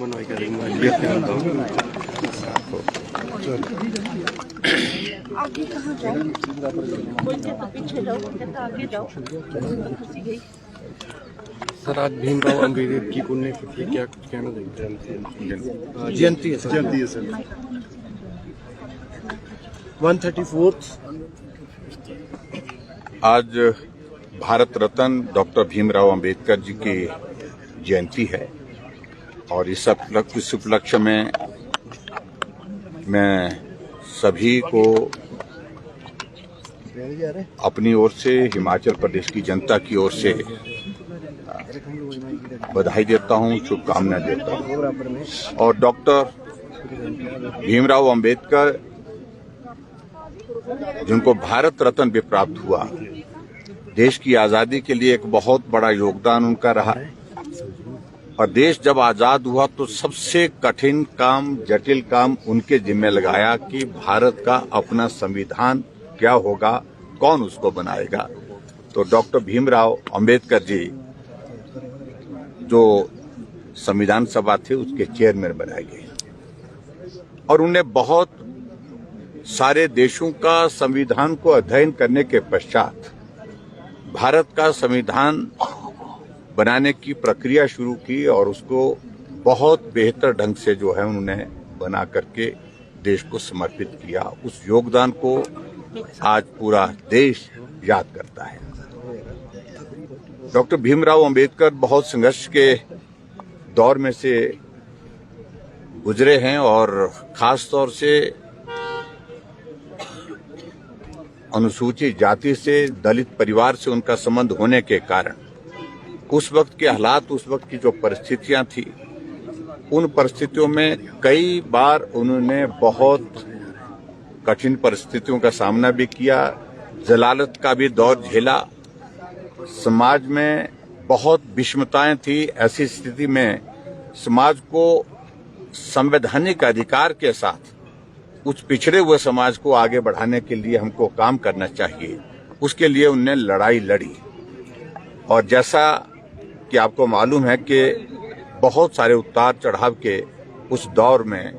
मनवाई करेंगे लेते हैं आगे कहाँ जाओ, बोलते तो पीछे जाओ, कहते आगे जाओ, तो फंसी गई। सर आज भीमराव अम्बेडकर की पुण्यतिथि क्या कुछ कहना चाहिए? जयंती है सर 134th। आज भारत रत्न डॉक्टर भीमराव अंबेडकर जी की जयंती है और इस उपलक्ष्य में मैं सभी को अपनी ओर से, हिमाचल प्रदेश की जनता की ओर से बधाई देता हूं, शुभकामनाएं देता हूं। और डॉक्टर भीमराव अंबेडकर जिनको भारत रत्न भी प्राप्त हुआ, देश की आजादी के लिए एक बहुत बड़ा योगदान उनका रहा। और देश जब आजाद हुआ तो सबसे कठिन काम, जटिल काम उनके जिम्मे लगाया कि भारत का अपना संविधान क्या होगा, कौन उसको बनाएगा। तो डॉक्टर भीमराव अंबेडकर जी जो संविधान सभा थे उसके चेयरमैन बनाए गए और उन्हें बहुत सारे देशों का संविधान को अध्ययन करने के पश्चात भारत का संविधान बनाने की प्रक्रिया शुरू की और उसको बहुत बेहतर ढंग से जो है उन्होंने बना करके देश को समर्पित किया। उस योगदान को आज पूरा देश याद करता है। डॉक्टर भीमराव अंबेडकर बहुत संघर्ष के दौर में से गुजरे हैं और खास तौर से अनुसूचित जाति से, दलित परिवार से उनका संबंध होने के कारण उस वक्त के हालात, उस वक्त की जो परिस्थितियां थी, उन परिस्थितियों में कई बार उन्होंने बहुत कठिन परिस्थितियों का सामना भी किया, जलालत का भी दौर झेला। समाज में बहुत विषमताएं थी। ऐसी स्थिति में समाज को संवैधानिक अधिकार के साथ उस पिछड़े हुए समाज को आगे बढ़ाने के लिए हमको काम करना चाहिए। उसके लिए उन्होंने लड़ाई लड़ी और जैसा कि आपको मालूम है कि बहुत सारे उतार चढ़ाव के उस दौर में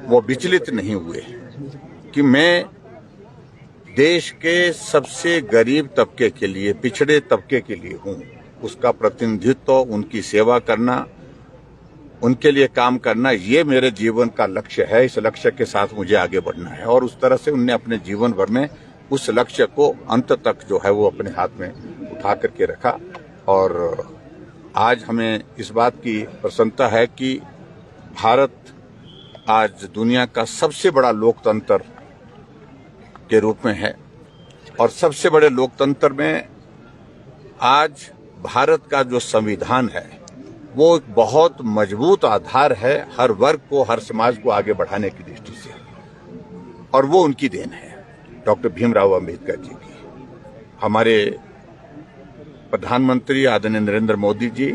वो विचलित नहीं हुए कि मैं देश के सबसे गरीब तबके के लिए, पिछड़े तबके के लिए हूं, उसका प्रतिनिधित्व, उनकी सेवा करना, उनके लिए काम करना, ये मेरे जीवन का लक्ष्य है। इस लक्ष्य के साथ मुझे आगे बढ़ना है और उस तरह से उन्होंने अपने जीवन भर में उस लक्ष्य को अंत तक जो है वो अपने हाथ में उठा करके रखा। और आज हमें इस बात की प्रसन्नता है कि भारत आज दुनिया का सबसे बड़ा लोकतंत्र के रूप में है और सबसे बड़े लोकतंत्र में आज भारत का जो संविधान है वो एक बहुत मजबूत आधार है हर वर्ग को, हर समाज को आगे बढ़ाने की दृष्टि से, और वो उनकी देन है, डॉक्टर भीमराव अंबेडकर जी की। हमारे प्रधानमंत्री आदरणीय नरेंद्र मोदी जी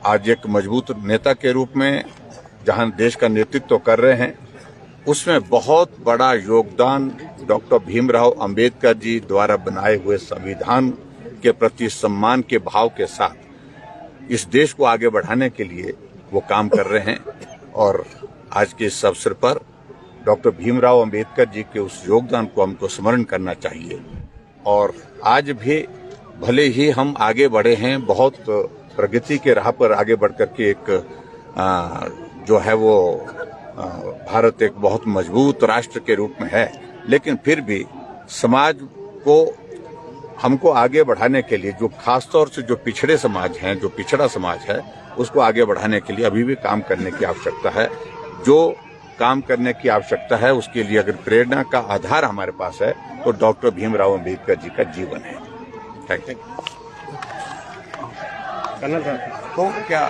आज एक मजबूत नेता के रूप में जहां देश का नेतृत्व कर रहे हैं, उसमें बहुत बड़ा योगदान डॉक्टर भीमराव अंबेडकर जी द्वारा बनाए हुए संविधान के प्रति सम्मान के भाव के साथ इस देश को आगे बढ़ाने के लिए वो काम कर रहे हैं। और आज के इस अवसर पर डॉक्टर भीमराव अंबेडकर जी के उस योगदान को हमको स्मरण करना चाहिए। और आज भी भले ही हम आगे बढ़े हैं, बहुत प्रगति के राह पर आगे बढ़ करके एक जो है वो भारत एक बहुत मजबूत राष्ट्र के रूप में है, लेकिन फिर भी समाज को हमको आगे बढ़ाने के लिए, जो खासतौर से जो पिछड़े समाज हैं, जो पिछड़ा समाज है, उसको आगे बढ़ाने के लिए अभी भी काम करने की आवश्यकता है। जो काम करने की आवश्यकता है उसके लिए अगर प्रेरणा का आधार हमारे पास है तो डॉक्टर भीमराव अंबेडकर जी का जीवन है। Thank you. तो क्या